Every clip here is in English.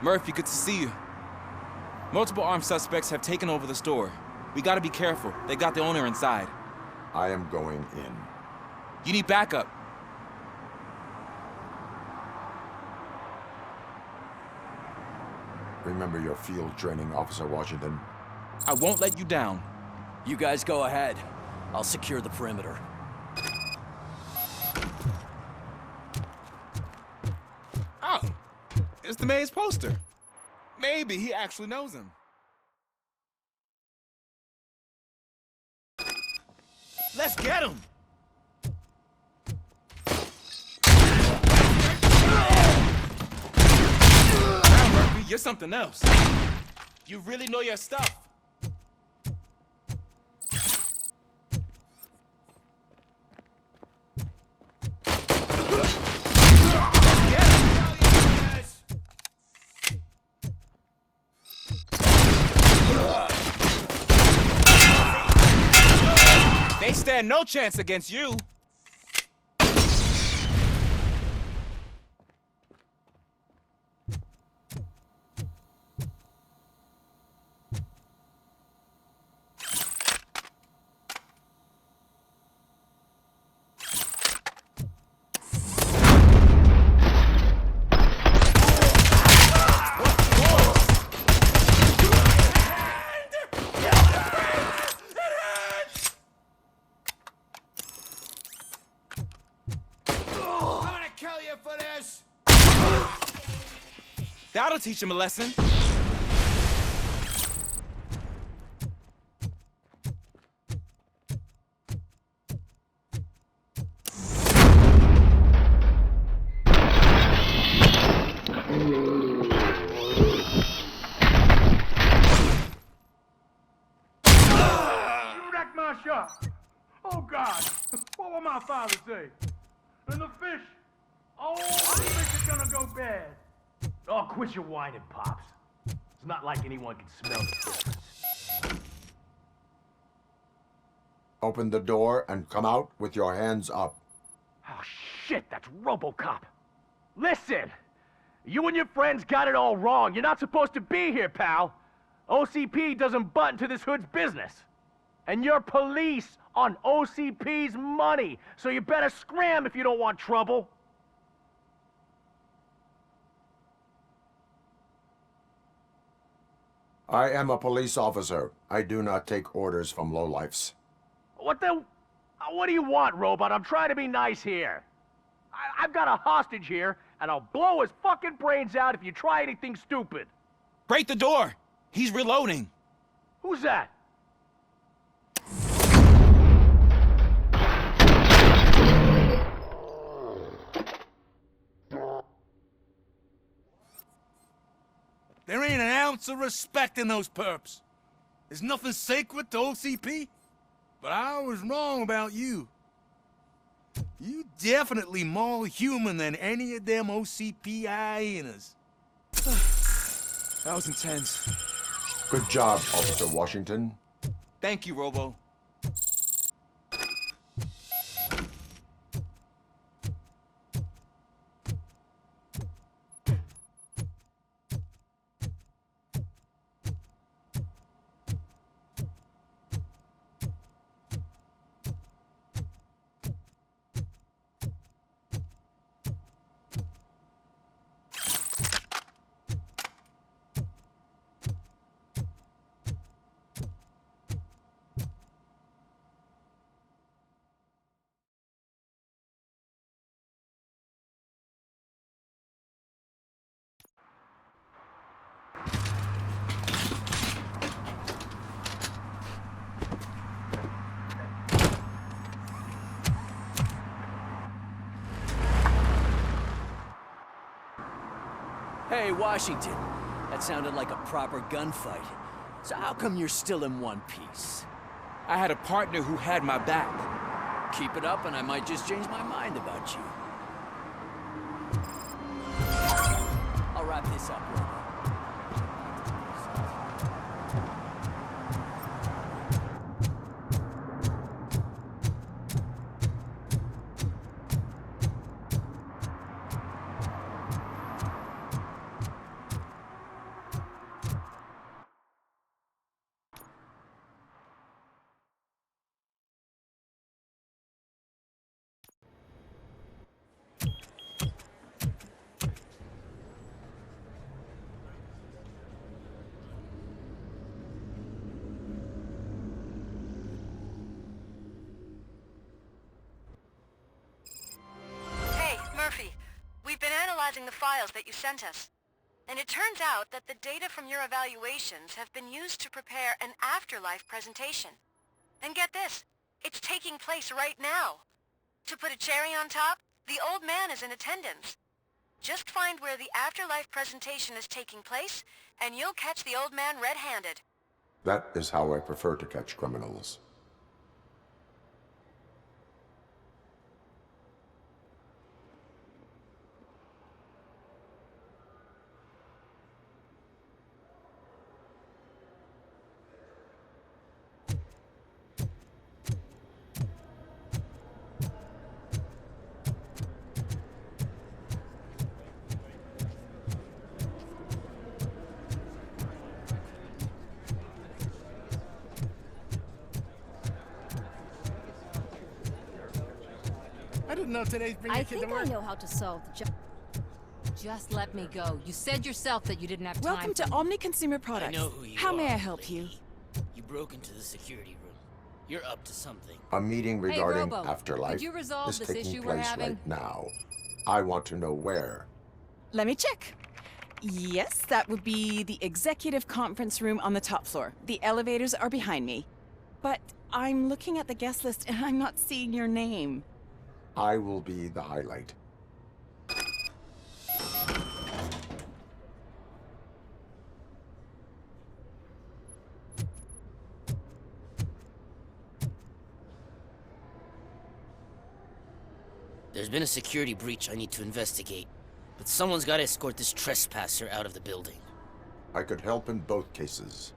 Murphy, good to see you. Multiple armed suspects have taken over the store. We gotta be careful. They got the owner inside. I am going in. You need backup. Remember your field training, Officer Washington. I won't let you down. You guys go ahead. I'll secure the perimeter. Oh, it's the mayor's poster. Maybe he actually knows him. Let's get him! Now, Murphy, you're something else. You really know your stuff. They stand no chance against you. That'll teach him a lesson. My shop. Oh God, what will my father say? And the fish, oh, the fish is gonna go bad. Oh, quit your whining, Pops. It's not like anyone can smell the difference. Open the door and come out with your hands up. Oh shit, that's Robocop. Listen, you and your friends got it all wrong. You're not supposed to be here, pal. OCP doesn't butt into this hood's business. And you're police on OCP's money, so you better scram if you don't want trouble. I am a police officer. I do not take orders from lowlifes. What do you want, Robot? I'm trying to be nice here. I've got a hostage here, and I'll blow his fucking brains out if you try anything stupid. Break the door! He's reloading. Who's that? There ain't an ounce of respect in those perps. There's nothing sacred to OCP. But I was wrong about you. You definitely more human than any of them OCP hyenas. That was intense. Good job, Officer Washington. Thank you, Robo. Hey, Washington. That sounded like a proper gunfight. So how come you're still in one piece? I had a partner who had my back. Keep it up and I might just change my mind about you. I'll wrap this up, Robo. been analyzing the files that you sent us. And it turns out that the data from your evaluations have been used to prepare an afterlife presentation. And get this, it's taking place right now. To put a cherry on top, the old man is in attendance. Just find where the afterlife presentation is taking place, and you'll catch the old man red-handed. That is how I prefer to catch criminals. I didn't know today's bring I your kid to think I work. know how to solve the job. Just let me go. You said yourself that you didn't have time. Welcome to Omni Consumer Products. I know who you How are, may I help you? lady. You broke into the security room. You're up to something. A meeting regarding Robo, afterlife could you resolve is this taking issue we're place having? right now. I want to know where. Let me check. Yes, that would be the executive conference room on the top floor. The elevators are behind me. But I'm looking at the guest list and I'm not seeing your name. I will be the highlight. There's been a security breach I need to investigate, but someone's got to escort this trespasser out of the building. I could help in both cases.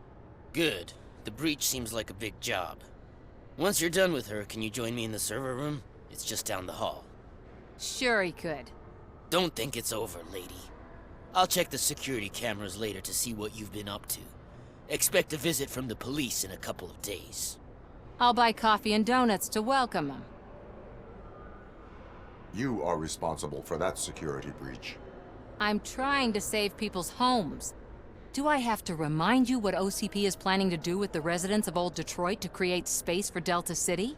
Good. The breach seems like a big job. Once you're done with her, can you join me in the server room? It's just down the hall. Sure he could. Don't think it's over, lady. I'll check the security cameras later to see what you've been up to. Expect a visit from the police in a couple of days. I'll buy coffee and donuts to welcome him. You are responsible for that security breach. I'm trying to save people's homes. Do I have to remind you what OCP is planning to do with the residents of Old Detroit to create space for Delta City?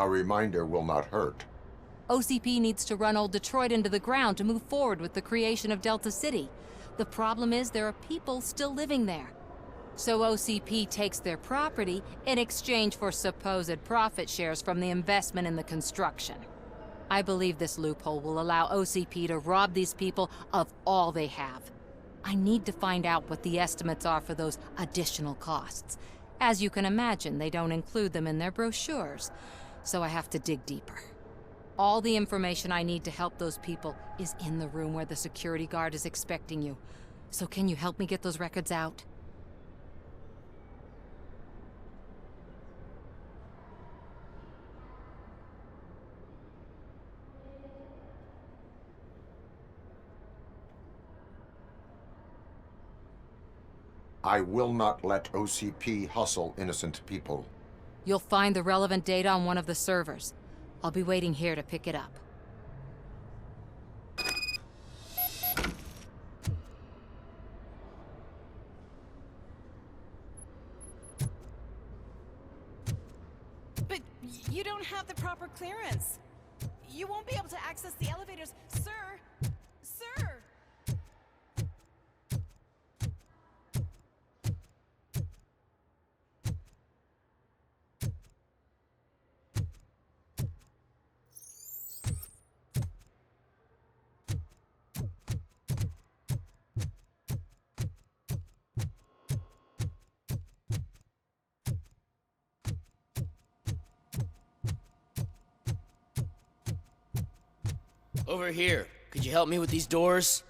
A reminder will not hurt. OCP needs to run old Detroit into the ground to move forward with the creation of Delta City. The problem is there are people still living there. So OCP takes their property in exchange for supposed profit shares from the investment in the construction. I believe this loophole will allow OCP to rob these people of all they have. I need to find out what the estimates are for those additional costs. As you can imagine, they don't include them in their brochures, so I have to dig deeper. All the information I need to help those people is in the room where the security guard is expecting you. So can you help me get those records out? I will not let OCP hustle innocent people. You'll find the relevant data on one of the servers. I'll be waiting here to pick it up. But you don't have the proper clearance. You won't be able to access the elevators. Sir! Sir! Over here. Could you help me with these doors?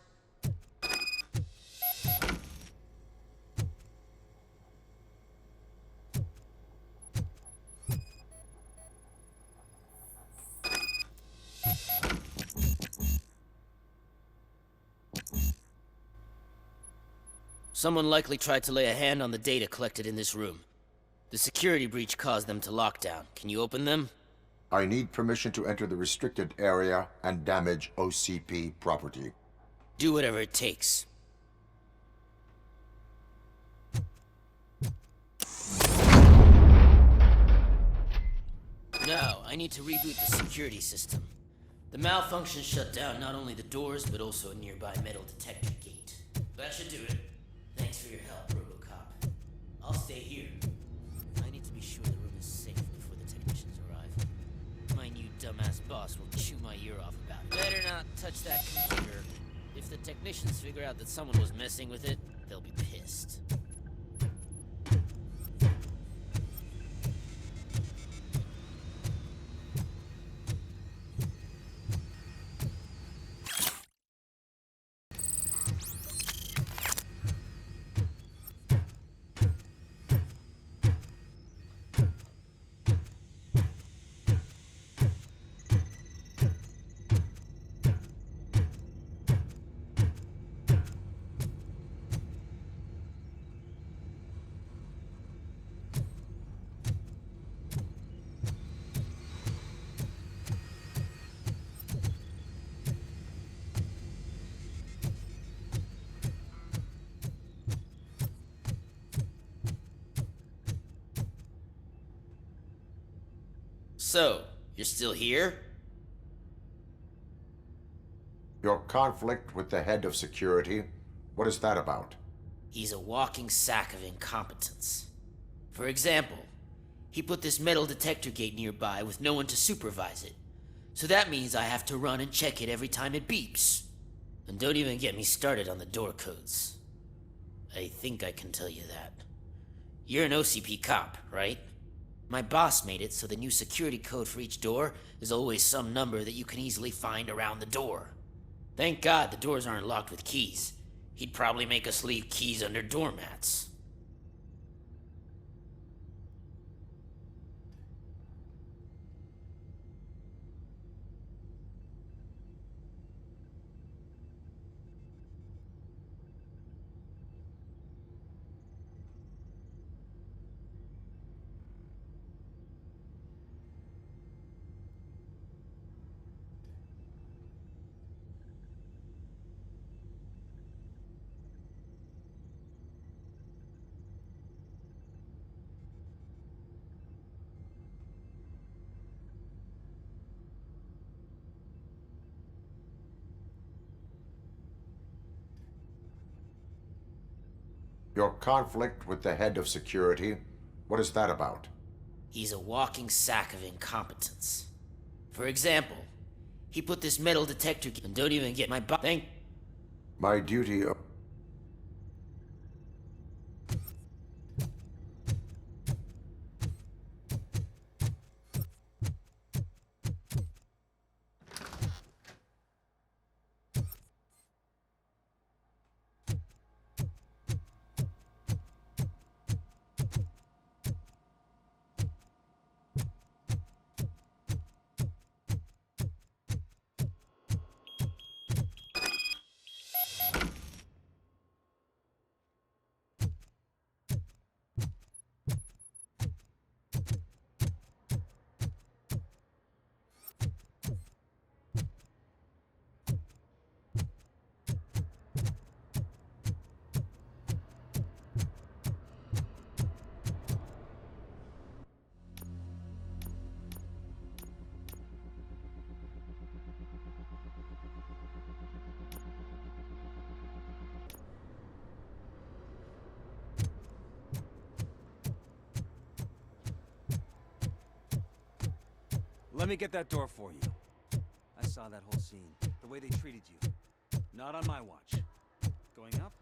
Someone likely tried to lay a hand on the data collected in this room. The security breach caused them to lock down. Can you open them? I need permission to enter the restricted area and damage OCP property. Do whatever it takes. Now, I need to reboot the security system. The malfunction shut down not only the doors, but also a nearby metal detector gate. That should do it. Thanks for your help, Robocop. I'll stay here. I need to be sure the room is safe before the technicians arrive. My new dumbass boss will chew my ear off about it. Better not touch that computer. If the technicians figure out that someone was messing with it, they'll be pissed. So, you're still here? Your conflict with the head of security, what is that about? He's a walking sack of incompetence. For example, he put this metal detector gate nearby with no one to supervise it. So that means I have to run and check it every time it beeps. And don't even get me started on the door codes. I think I can tell you that. You're an OCP cop, right? My boss made it so the new security code for each door is always some number that you can easily find around the door. Thank God the doors aren't locked with keys. He'd probably make us leave keys under doormats. Your conflict with the head of security, what is that about? He's a walking sack of incompetence. For example, he put this metal detector and don't even get my thing. My duty... Let me get that door for you. I saw that whole scene. The way they treated you. Not on my watch. Going up?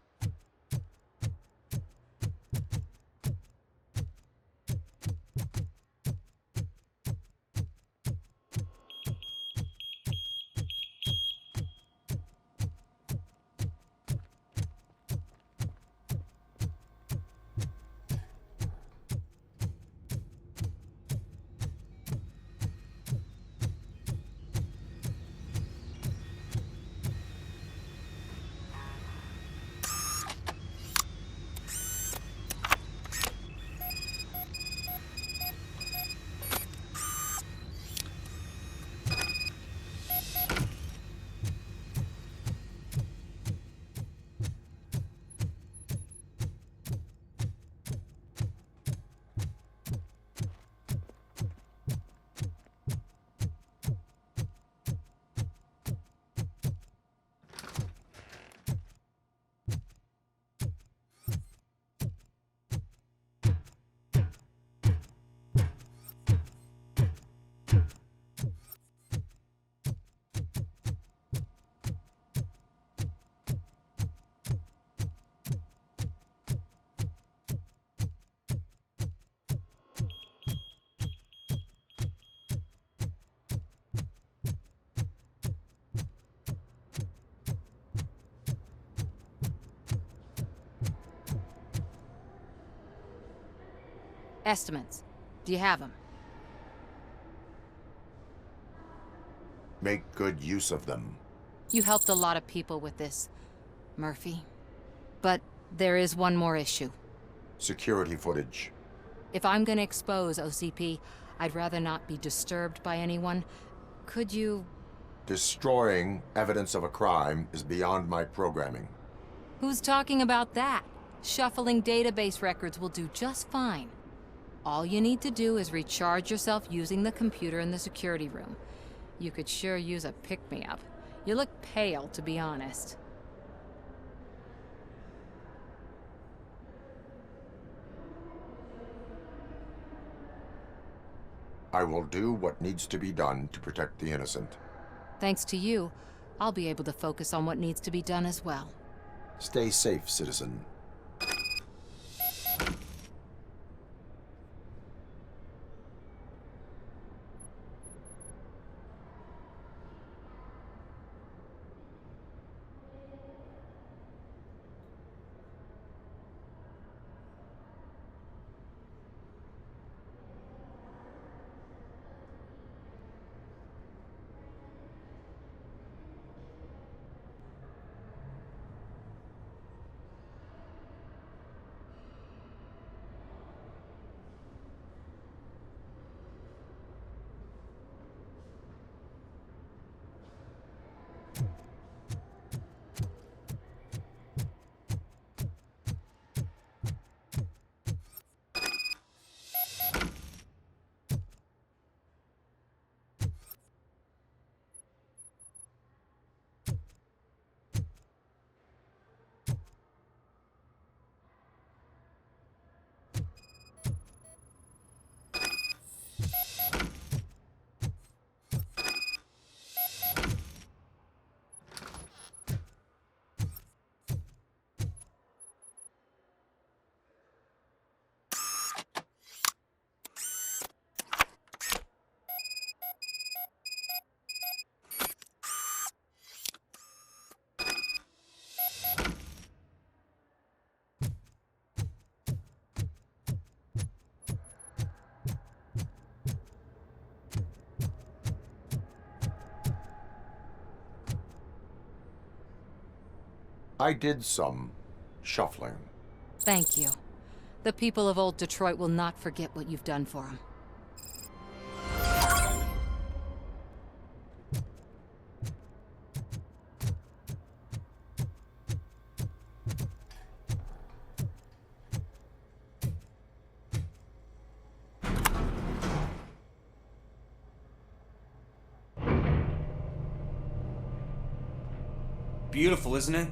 Estimates. Do you have them? Make good use of them. You helped a lot of people with this, Murphy. But there is one more issue. Security footage. If I'm gonna expose OCP, I'd rather not be disturbed by anyone. Could you... Destroying evidence of a crime is beyond my programming. Who's talking about that? Shuffling database records will do just fine. All you need to do is recharge yourself using the computer in the security room. You could sure use a pick-me-up. You look pale, to be honest. I will do what needs to be done to protect the innocent. Thanks to you, I'll be able to focus on what needs to be done as well. Stay safe, citizen. I did some shuffling. Thank you. The people of Old Detroit will not forget what you've done for them. Beautiful, isn't it?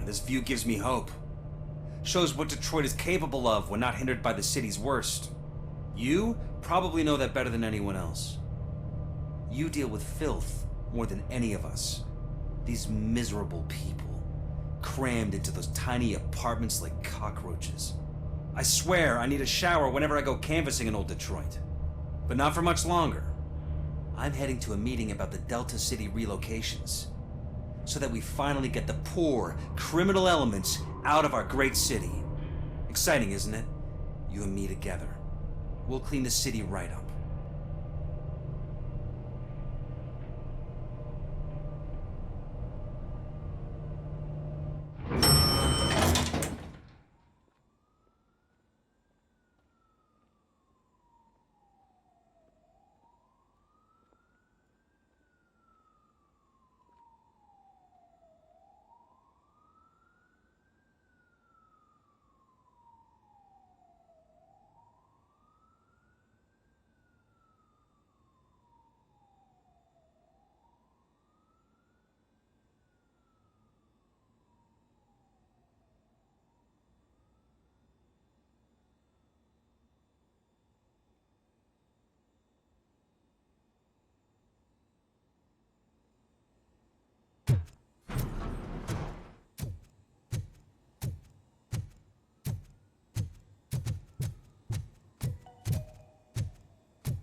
This view gives me hope. Shows what Detroit is capable of when not hindered by the city's worst. You probably know that better than anyone else. You deal with filth more than any of us. These miserable people, crammed into those tiny apartments like cockroaches. I swear I need a shower whenever I go canvassing in Old Detroit. But not for much longer. I'm heading to a meeting about the Delta City relocations, so that we finally get the poor, criminal elements out of our great city. Exciting, isn't it? You and me together. We'll clean the city right up.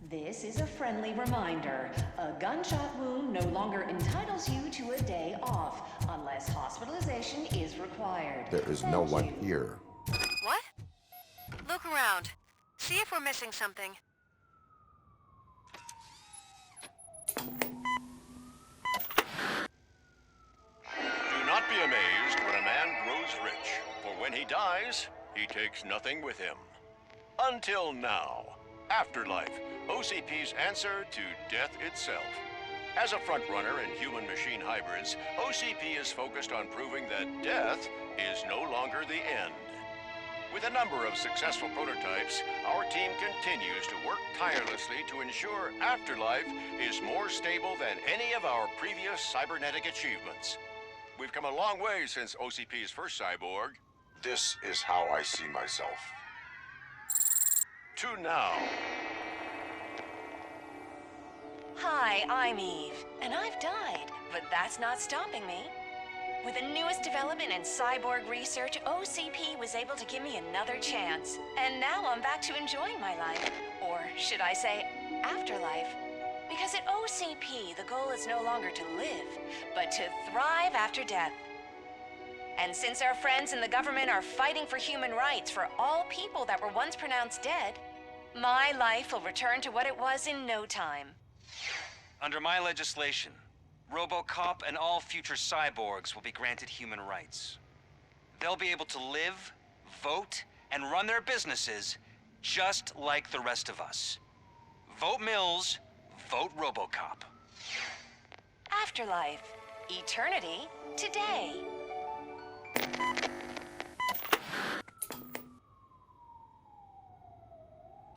This is a friendly reminder. A gunshot wound no longer entitles you to a day off, unless hospitalization is required. There is no one here. What? Look around. See if we're missing something. Do not be amazed when a man grows rich, for when he dies, he takes nothing with him. Until now. Afterlife, OCP's answer to death itself. As a frontrunner in human-machine hybrids, OCP is focused on proving that death is no longer the end. With a number of successful prototypes, our team continues to work tirelessly to ensure Afterlife is more stable than any of our previous cybernetic achievements. We've come a long way since OCP's first cyborg. This is how I see myself. To now. Hi, I'm Eve, and I've died, but that's not stopping me. With the newest development in cyborg research, OCP was able to give me another chance. And now I'm back to enjoying my life. Or should I say, afterlife? Because at OCP, the goal is no longer to live, but to thrive after death. And since our friends in the government are fighting for human rights for all people that were once pronounced dead, my life will return to what it was in no time. Under my legislation, Robocop and all future cyborgs will be granted human rights. They'll be able to live, vote, and run their businesses just like the rest of us. Vote Mills, vote Robocop. Afterlife. Eternity. Today.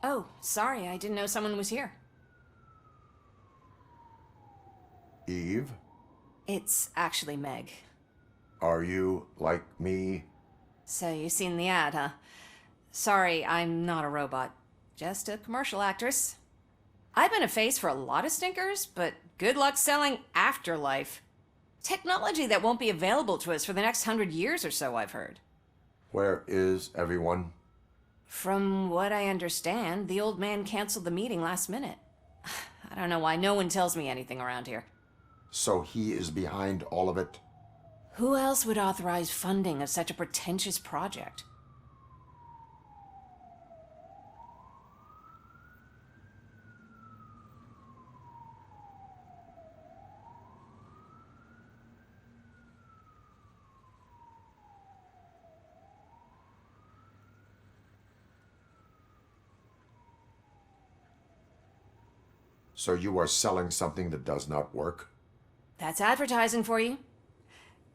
Oh, sorry, I didn't know someone was here. Eve, It's actually Meg. are you like me? So you've seen the ad, huh? Sorry, I'm not a robot. Just a commercial actress. I've been a face for a lot of stinkers, but good luck selling Afterlife. Technology that won't be available to us for the next 100 years or so, I've heard. Where is everyone? From what I understand, the old man canceled the meeting last minute. I don't know why no one tells me anything around here. So he is behind all of it? Who else would authorize funding of such a pretentious project? So you are selling something that does not work? That's advertising for you.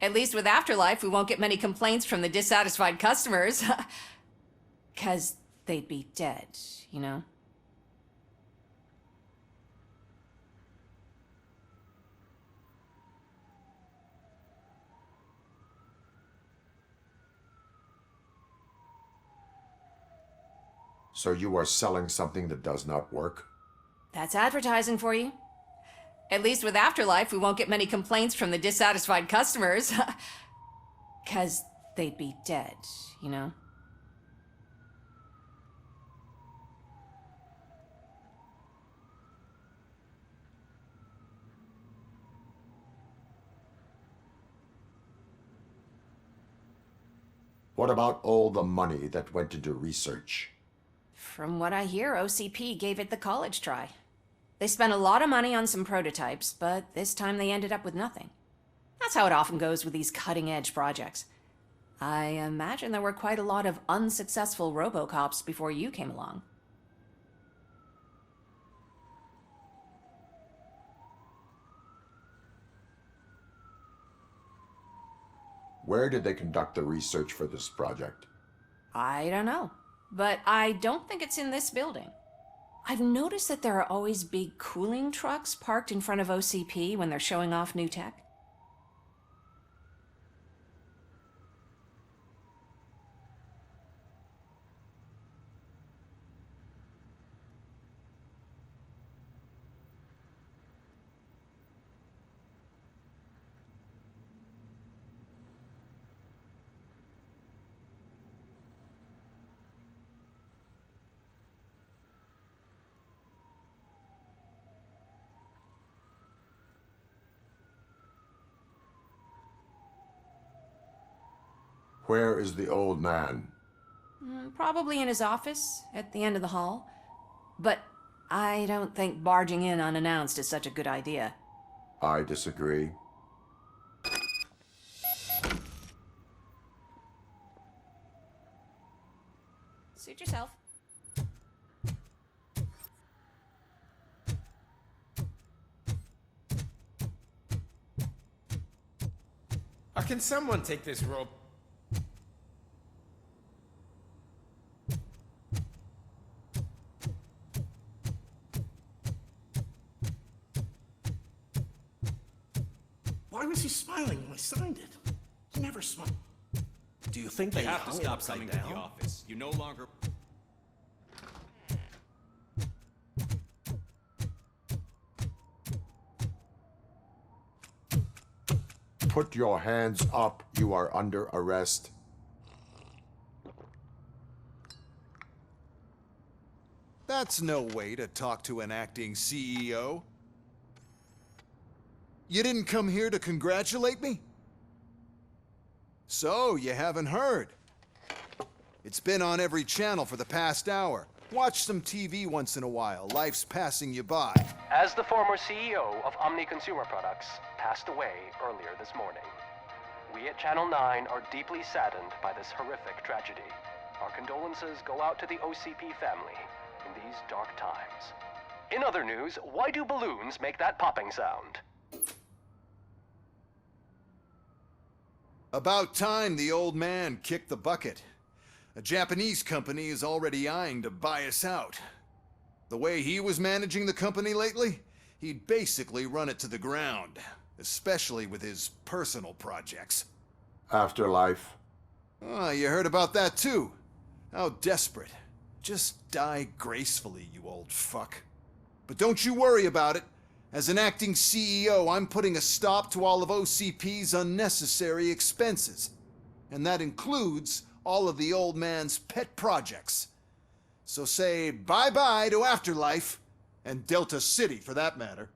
At least with Afterlife, we won't get many complaints from the dissatisfied customers. 'Cause they'd be dead, you know? So you are selling something that does not work? That's advertising for you. At least with Afterlife, we won't get many complaints from the dissatisfied customers. 'Cause they'd be dead, you know? What about all the money that went into research? From what I hear, OCP gave it the college try. They spent a lot of money on some prototypes, but this time they ended up with nothing. That's how it often goes with these cutting-edge projects. I imagine there were quite a lot of unsuccessful Robocops before you came along. Where did they conduct the research for this project? I don't know, but I don't think it's in this building. I've noticed that there are always big cooling trucks parked in front of OCP when they're showing off new tech. Where is the old man? Probably in his office, at the end of the hall. But I don't think barging in unannounced is such a good idea. I disagree. Suit yourself. Can someone take this rope? Why was he smiling when I signed it? He never smiled. Do you think they have to hung it stop upside coming to down? the office. You no longer... Put your hands up. You are under arrest. That's no way to talk to an acting CEO. You didn't come here to congratulate me? So, you haven't heard. It's been on every channel for the past hour. Watch some TV once in a while. Life's passing you by. As the former CEO of Omni Consumer Products passed away earlier this morning, we at Channel 9 are deeply saddened by this horrific tragedy. Our condolences go out to the OCP family in these dark times. In other news, why do balloons make that popping sound? About time the old man kicked the bucket. A Japanese company is already eyeing to buy us out. The way he was managing the company lately, he'd basically run it to the ground, especially with his personal projects. Afterlife. Oh, you heard about that too. How desperate. Just die gracefully, you old fuck. But don't you worry about it. As an acting CEO, I'm putting a stop to all of OCP's unnecessary expenses. And that includes all of the old man's pet projects. So say bye-bye to Afterlife, and Delta City for that matter.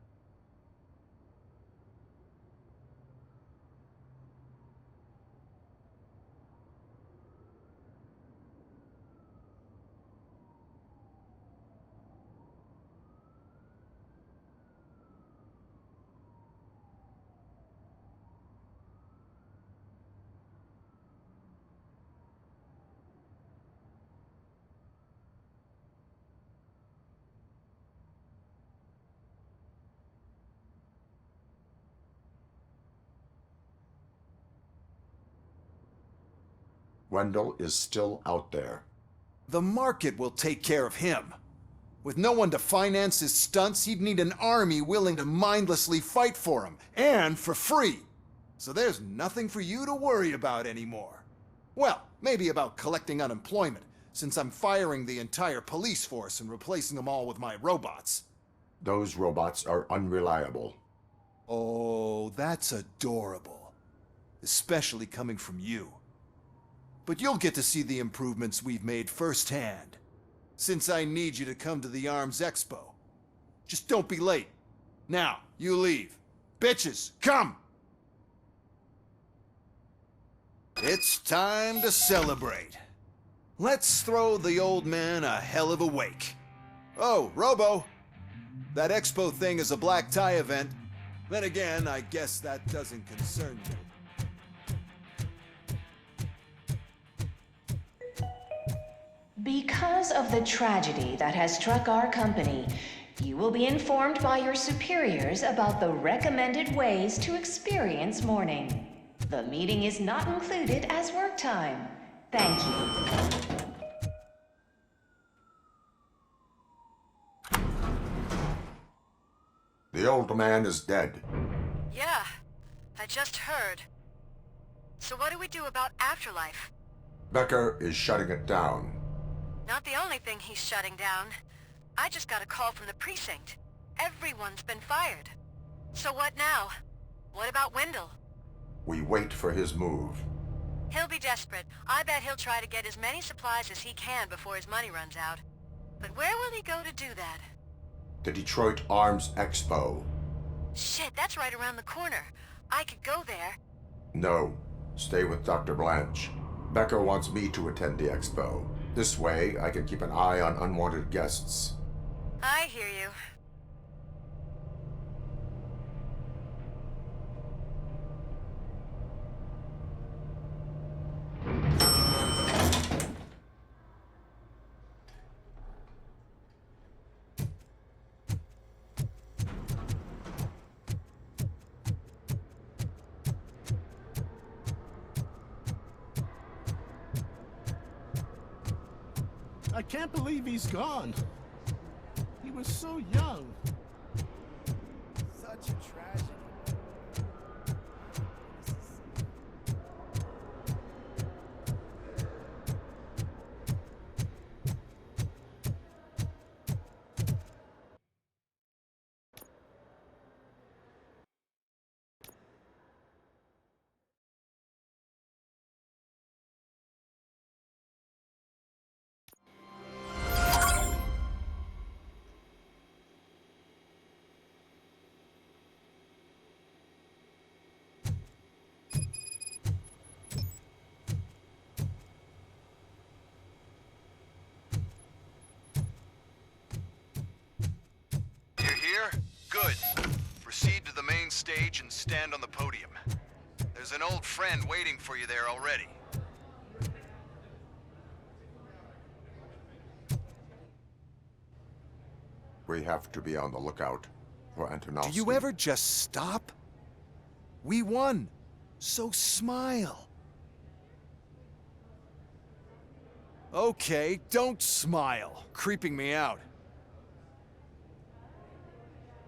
Wendell is still out there. The market will take care of him. With no one to finance his stunts, he'd need an army willing to mindlessly fight for him, and for free. So there's nothing for you to worry about anymore. Well, maybe about collecting unemployment, since I'm firing the entire police force and replacing them all with my robots. Those robots are unreliable. Oh, that's adorable. Especially coming from you. But you'll get to see the improvements we've made firsthand, since I need you to come to the Arms Expo. Just don't be late. Now, you leave. Bitches, come! It's time to celebrate. Let's throw the old man a hell of a wake. Oh, Robo! That expo thing is a black tie event. Then again, I guess that doesn't concern you. Because of the tragedy that has struck our company, you will be informed by your superiors about the recommended ways to experience mourning. The meeting is not included as work time. Thank you. The old man is dead. Yeah, I just heard. So what do we do about Afterlife? Becker is shutting it down. Not the only thing he's shutting down. I just got a call from the precinct. Everyone's been fired. So what now? What about Wendell? We wait for his move. He'll be desperate. I bet he'll try to get as many supplies as he can before his money runs out. But where will he go to do that? The Detroit Arms Expo. Shit, that's right around the corner. I could go there. No, stay with Dr. Blanche. Becker wants me to attend the expo. This way, I can keep an eye on unwanted guests. I hear you. I can't believe he's gone. He was so young. Such a tragedy. Good. Proceed to the main stage and stand on the podium. There's an old friend waiting for you there already. We have to be on the lookout for Antonovsky. Do you ever just stop? We won, so smile. Okay, don't smile, creeping me out.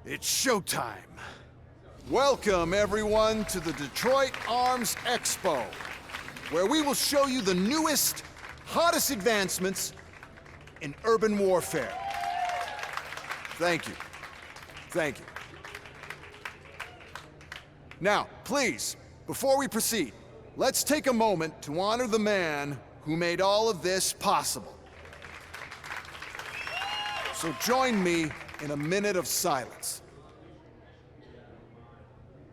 It's showtime. Welcome, everyone, to the Detroit Arms Expo, where we will show you the newest, hottest advancements in urban warfare. Thank you. Thank you. Now, please, before we proceed, let's take a moment to honor the man who made all of this possible. So join me in a minute of silence.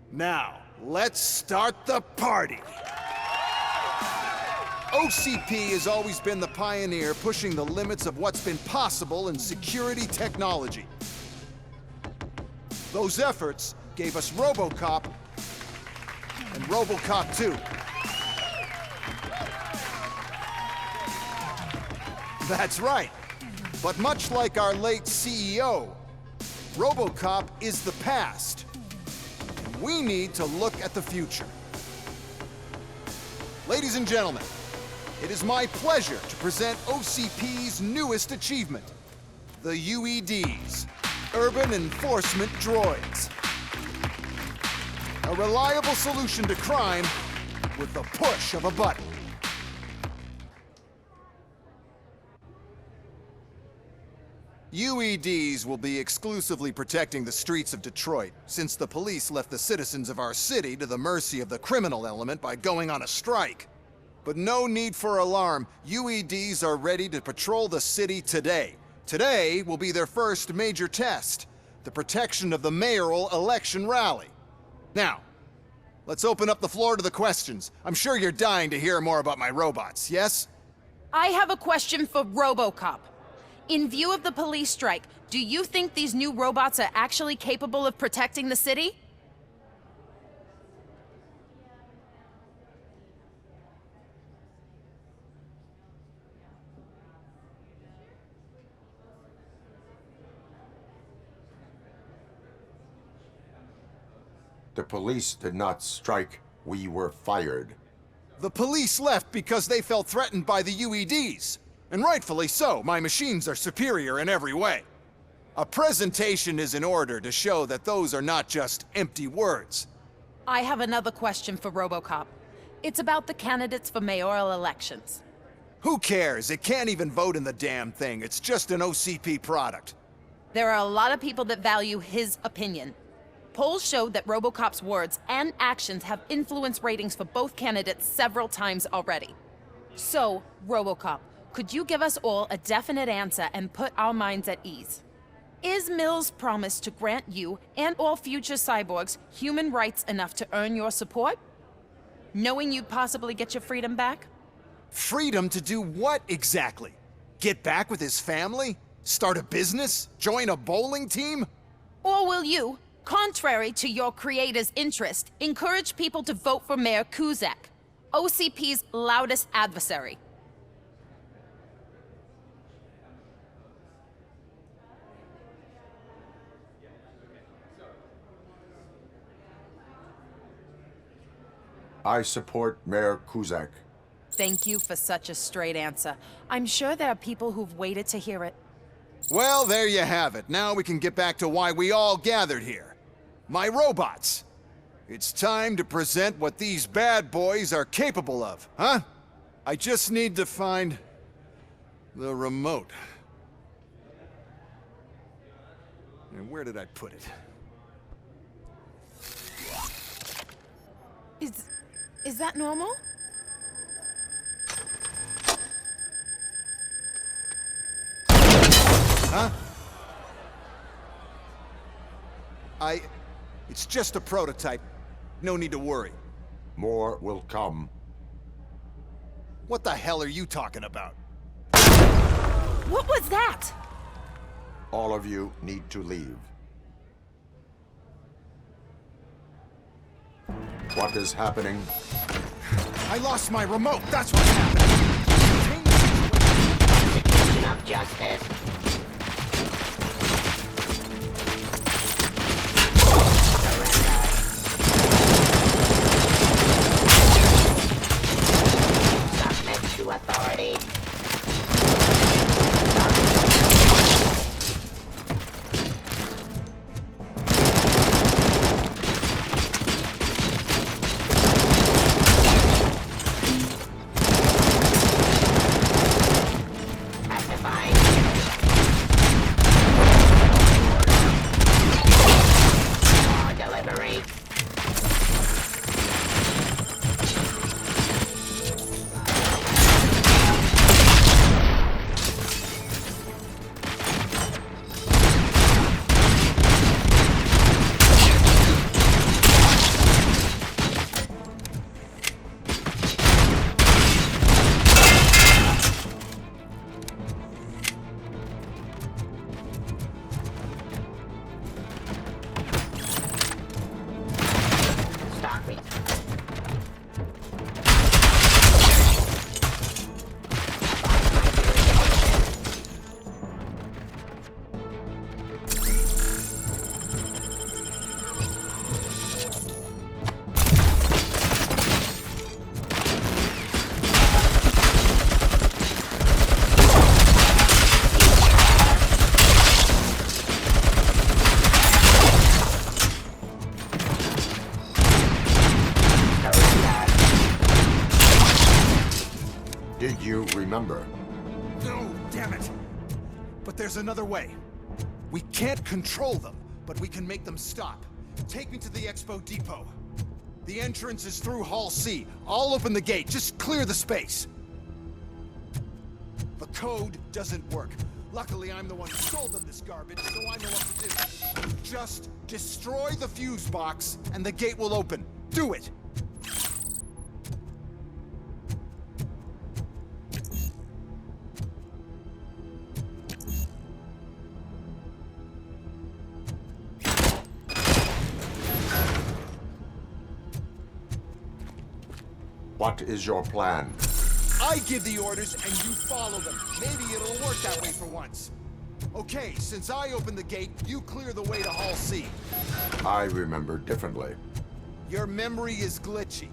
Now, let's start the party. OCP has always been the pioneer pushing the limits of what's been possible in security technology. Those efforts gave us Robocop and Robocop 2. That's right. But much like our late CEO, Robocop is the past. And we need to look at the future. Ladies and gentlemen, it is my pleasure to present OCP's newest achievement, the UEDs, Urban Enforcement Droids. A reliable solution to crime with the push of a button. UEDs will be exclusively protecting the streets of Detroit, since the police left the citizens of our city to the mercy of the criminal element by going on a strike. But no need for alarm. UEDs are ready to patrol the city today. Today will be their first major test, the protection of the mayoral election rally. Now, let's open up the floor to the questions. I'm sure you're dying to hear more about my robots, yes? I have a question for Robocop. In view of the police strike, do you think these new robots are actually capable of protecting the city? The police did not strike. We were fired. The police left because they felt threatened by the UEDs. And rightfully so, my machines are superior in every way. A presentation is in order to show that those are not just empty words. I have another question for Robocop. It's about the candidates for mayoral elections. Who cares? It can't even vote in the damn thing. It's just an OCP product. There are a lot of people that value his opinion. Polls showed that Robocop's words and actions have influenced ratings for both candidates several times already. So, Robocop, could you give us all a definite answer and put our minds at ease? Is Mills' promise to grant you and all future cyborgs human rights enough to earn your support? Knowing you'd possibly get your freedom back? Freedom to do what exactly? Get back with his family? Start a business? Join a bowling team? Or will you, contrary to your creator's interest, encourage people to vote for Mayor Kuzak, OCP's loudest adversary? I support Mayor Kuzak. Thank you for such a straight answer. I'm sure there are people who've waited to hear it. Well, there you have it. Now we can get back to why we all gathered here. My robots. It's time to present what these bad boys are capable of, huh? I just need to find the remote. And where did I put it? Is that normal? Huh? It's just a prototype. No need to worry. More will come. What the hell are you talking about? What was that? All of you need to leave. What is happening? I lost my remote, that's what's happening! Of justice. Submit to authority. Actifying. Did you remember? No, damn it! But there's another way. We can't control them, but we can make them stop. Take me to the Expo Depot. The entrance is through Hall C. I'll open the gate. Just clear the space. The code doesn't work. Luckily, I'm the one who sold them this garbage, so I know what to do. Just destroy the fuse box, and the gate will open. Do it! What is your plan? I give the orders and you follow them. Maybe it'll work that way for once. Okay, since I opened the gate, you clear the way to Hall C. I remember differently. Your memory is glitchy.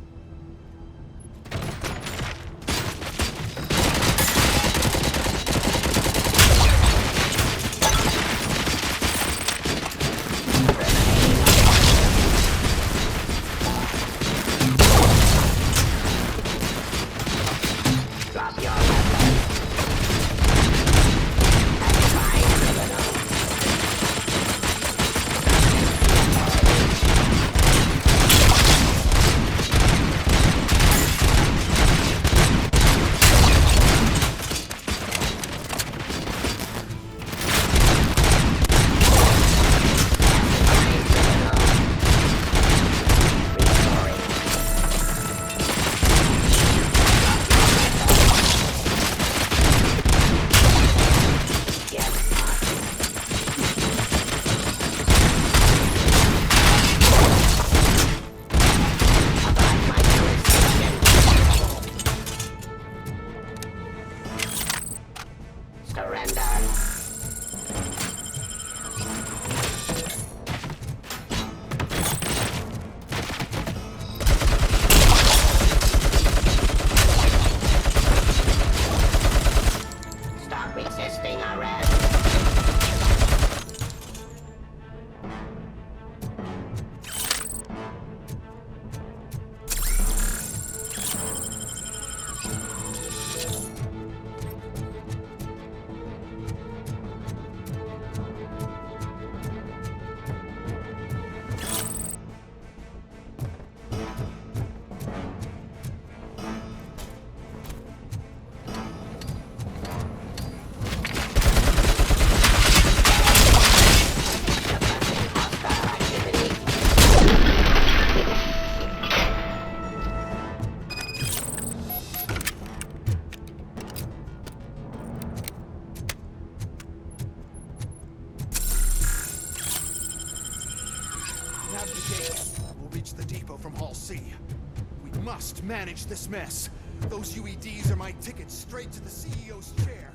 Manage this mess. Those UEDs are my ticket straight to the CEO's chair.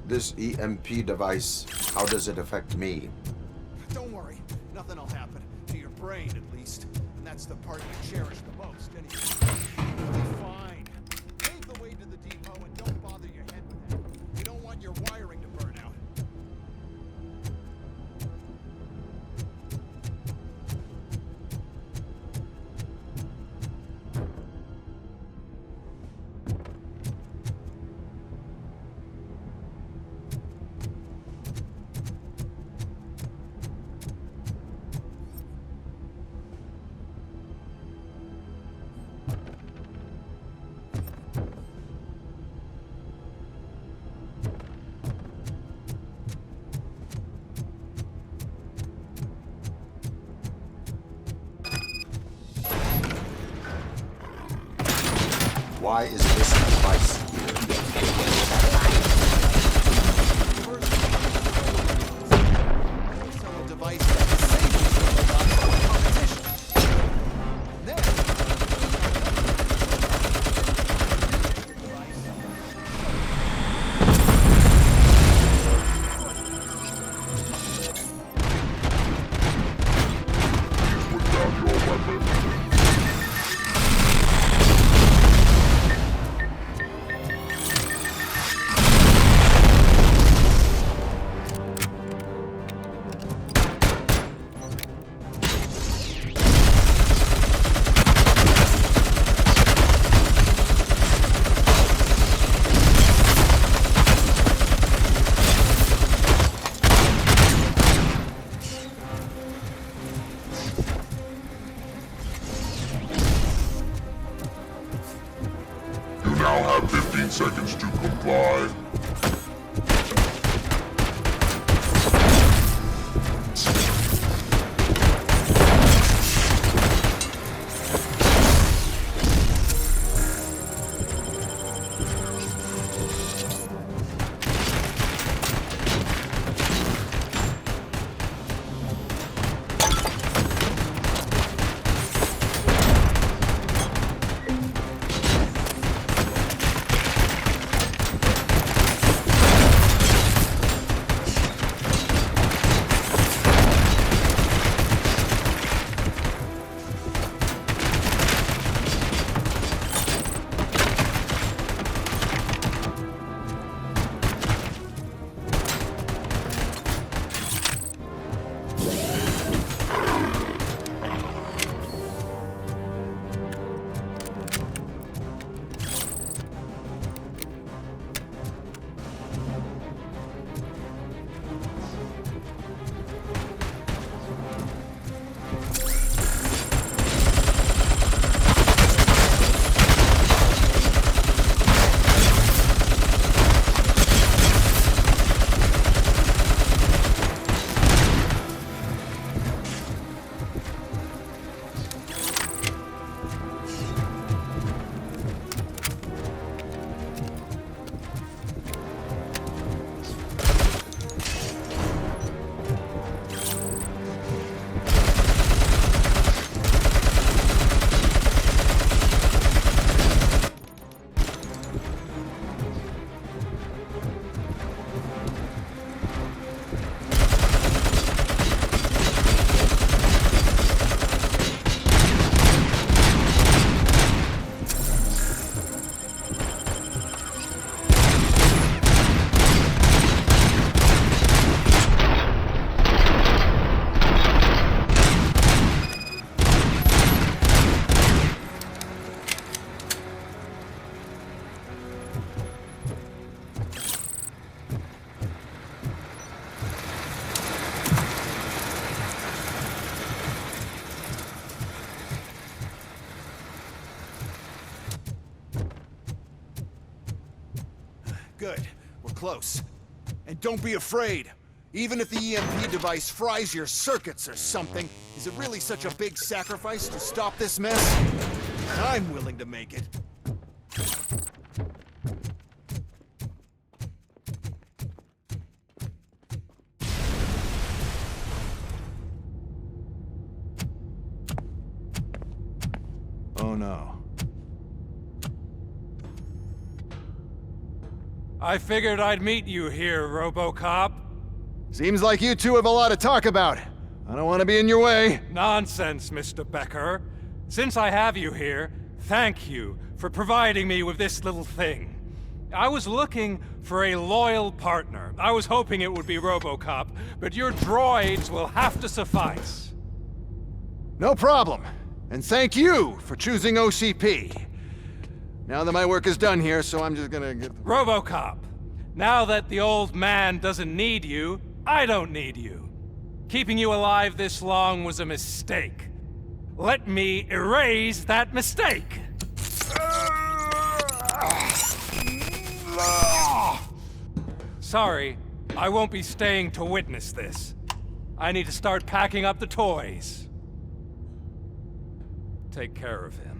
This EMP device, how does it affect me? Don't worry, nothing will happen. To your brain, at least. And that's the part you cherish the most, anyway. You'll be fine. Pave the way to the depot and don't bother your head with that. You don't want your wiring to burn out. Why is this device here? Sell a device that disables the robots from competition. now have 15 seconds to comply. Good. We're close. And don't be afraid. Even if the EMP device fries your circuits or something, is it really such a big sacrifice to stop this mess? I'm willing to make it. Oh no. I figured I'd meet you here, Robocop. Seems like you two have a lot to talk about. I don't want to be in your way. Nonsense, Mr. Becker. Since I have you here, thank you for providing me with this little thing. I was looking for a loyal partner. I was hoping it would be Robocop, but your droids will have to suffice. No problem. And thank you for choosing OCP. Now that my work is done here, so I'm just gonna get... Robocop, now that the old man doesn't need you, I don't need you. Keeping you alive this long was a mistake. Let me erase that mistake. Sorry, I won't be staying to witness this. I need to start packing up the toys. Take care of him.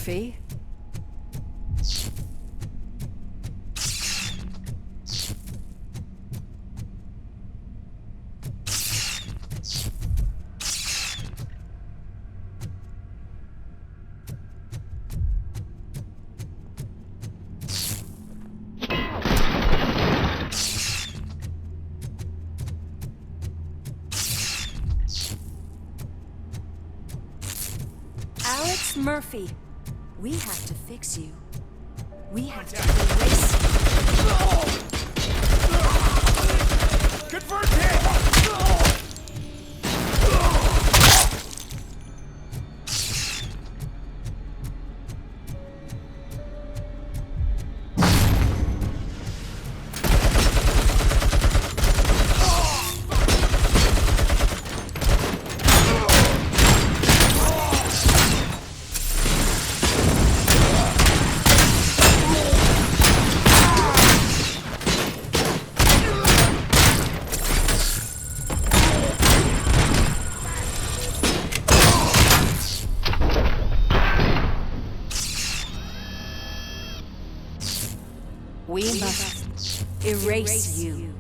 Murphy. Alex Murphy, we have to fix you. We have to erase you. Confirmed hit! We must erase you.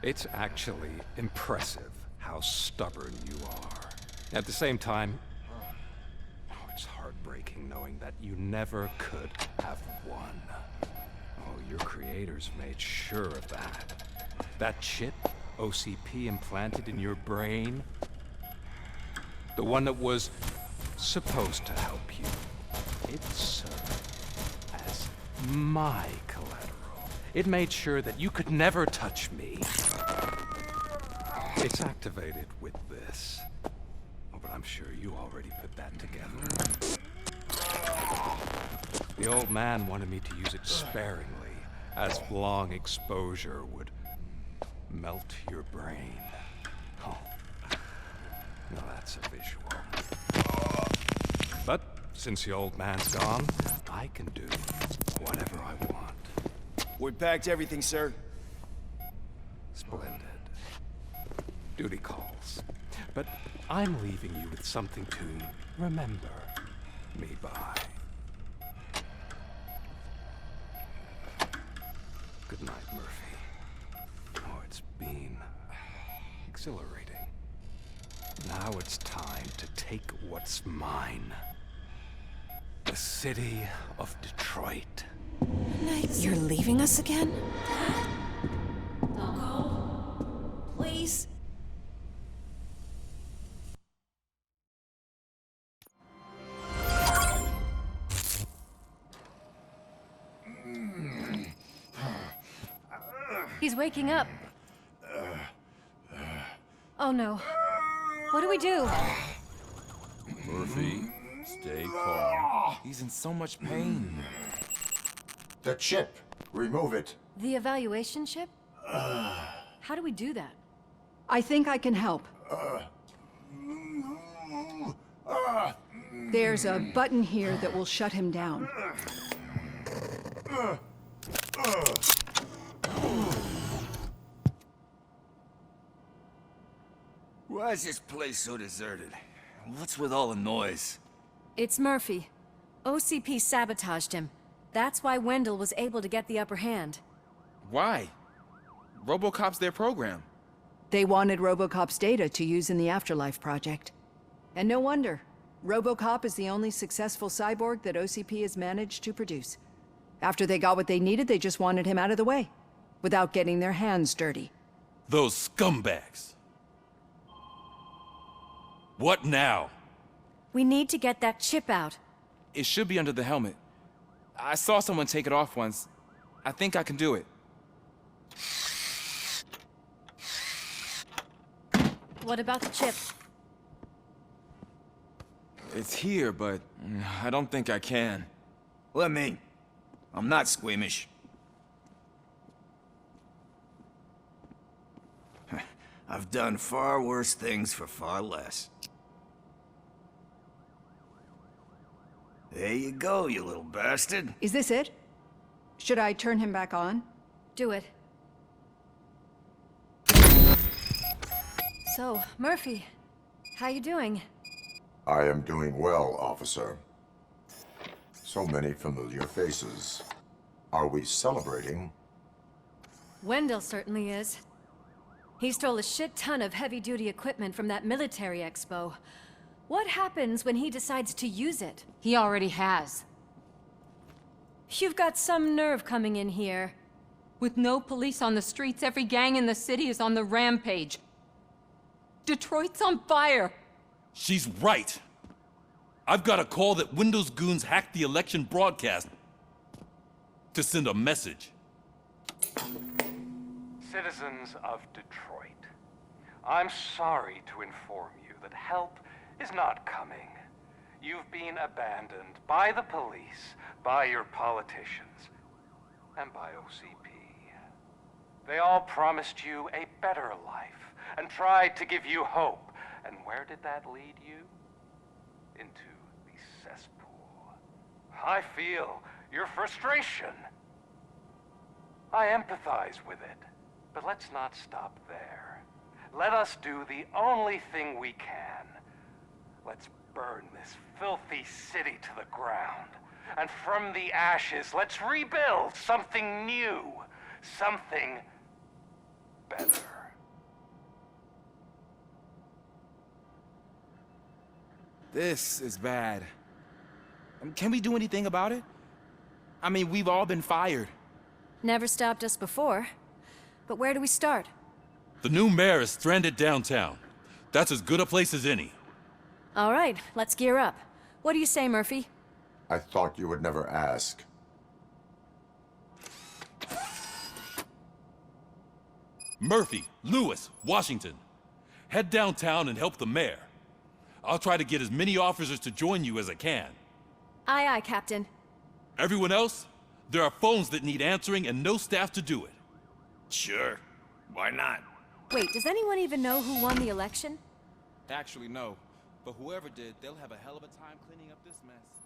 It's actually impressive how stubborn you are. At the same time, it's heartbreaking knowing that you never could have won. Oh, your creators made sure of that. That chip OCP implanted in your brain, the one that was supposed to help you, it served as my collateral. It made sure that you could never touch me. It's activated with this. Oh, but I'm sure you already put that together. The old man wanted me to use it sparingly, as long exposure would melt your brain. Oh, now that's a visual. But since the old man's gone, I can do whatever I want. We packed everything, sir. Splendid. Duty calls. But I'm leaving you with something to remember me by. Good night, Murphy. Oh, it's been exhilarating. Now it's time to take what's mine. The city of Detroit. You're leaving us again? Don't go. Please. He's waking up. Oh no. What do we do? Murphy, stay calm. He's in so much pain. The chip. Remove it. The evaluation chip? How do we do that? I think I can help. There's a button here that will shut him down. Why is this place so deserted? What's with all the noise? It's Murphy. OCP sabotaged him. That's why Wendell was able to get the upper hand. Why? Robocop's their program. They wanted Robocop's data to use in the Afterlife project. And no wonder. Robocop is the only successful cyborg that OCP has managed to produce. After they got what they needed, they just wanted him out of the way, without getting their hands dirty. Those scumbags. What now? We need to get that chip out. It should be under the helmet. I saw someone take it off once. I think I can do it. What about the chip? It's here, but I don't think I can. Let me. I'm not squeamish. I've done far worse things for far less. There you go, you little bastard. Is this it? Should I turn him back on? Do it. So, Murphy, how you doing? I am doing well, officer. So many familiar faces. Are we celebrating? Wendell certainly is. He stole a shit ton of heavy-duty equipment from that military expo. What happens when he decides to use it? He already has. You've got some nerve coming in here. With no police on the streets, every gang in the city is on the rampage. Detroit's on fire! She's right. I've got a call that Windows goons hacked the election broadcast to send a message. Citizens of Detroit, I'm sorry to inform you that help is not coming. You've been abandoned by the police, by your politicians, and by OCP. They all promised you a better life and tried to give you hope. And where did that lead you? Into the cesspool. I feel your frustration. I empathize with it. But let's not stop there. Let us do the only thing we can. Let's burn this filthy city to the ground. And from the ashes, let's rebuild something new. Something better. This is bad. Can we do anything about it? I mean, we've all been fired. Never stopped us before. But where do we start? The new mayor is stranded downtown. That's as good a place as any. All right, let's gear up. What do you say, Murphy? I thought you would never ask. Murphy, Lewis, Washington. Head downtown and help the mayor. I'll try to get as many officers to join you as I can. Aye, aye, Captain. Everyone else? There are phones that need answering and no staff to do it. Sure. Why not? Wait, does anyone even know who won the election? Actually, no. But whoever did, they'll have a hell of a time cleaning up this mess.